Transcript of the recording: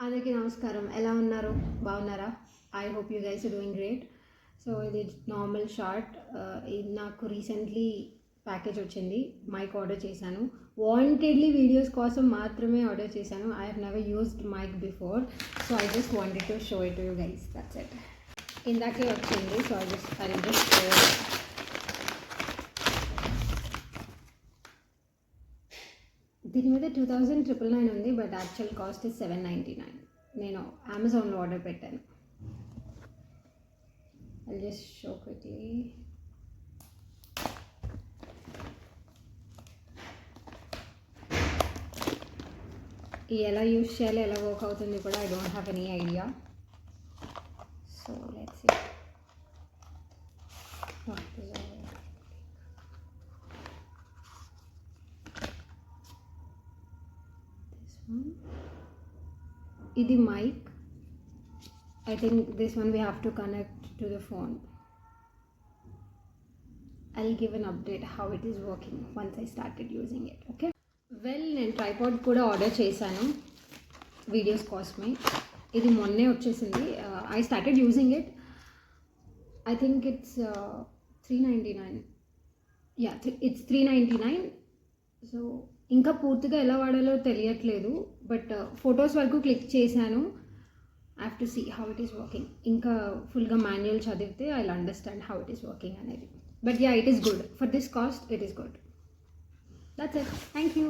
అందరికీ నమస్కారం. ఎలా ఉన్నారు? బాగున్నారా? I hope you guys are doing great. So ఇది నార్మల్ షార్ట్. ఇది నాకు రీసెంట్లీ ప్యాకేజ్ వచ్చింది. మైక్ ఆర్డర్ చేశాను. వాంటెడ్లీ వీడియోస్ కోసం మాత్రమే ఆర్డర్ చేశాను. I have never used mic before. So I just wanted to show it to you guys. That's it. ఇందాకే వచ్చింది. So I just show it. దీని మీద 2999 ఉంది, బట్ యాక్చువల్ కాస్ట్ ఇస్ 799. నేను అమెజాన్లో ఆర్డర్ పెట్టాను. I just show quickly. ఎలా use చేయాలి, ఎలా వర్క్ అవుతుంది కూడా I don't have any idea. So let's see. ఇది mic. I think this one we have to connect to the phone. I'll give an update how it is working once I started using it. Okay, well, నేను tripod కూడా order చేశాను videos కోసమే. ఇది మొన్నే వచ్చేసింది. I started using it. I think it's $399. Yeah, it's $399. So ఇంకా పూర్తిగా ఎలా వాడాలో తెలియట్లేదు, బట్ ఫొటోస్ వరకు క్లిక్ చేశాను. I have to see how it is working. ఇంకా ఫుల్గా మాన్యువల్ చదివితే I will understand how it is working అనేది. But yeah, it is good. For this cost it is good. That's it. Thank you.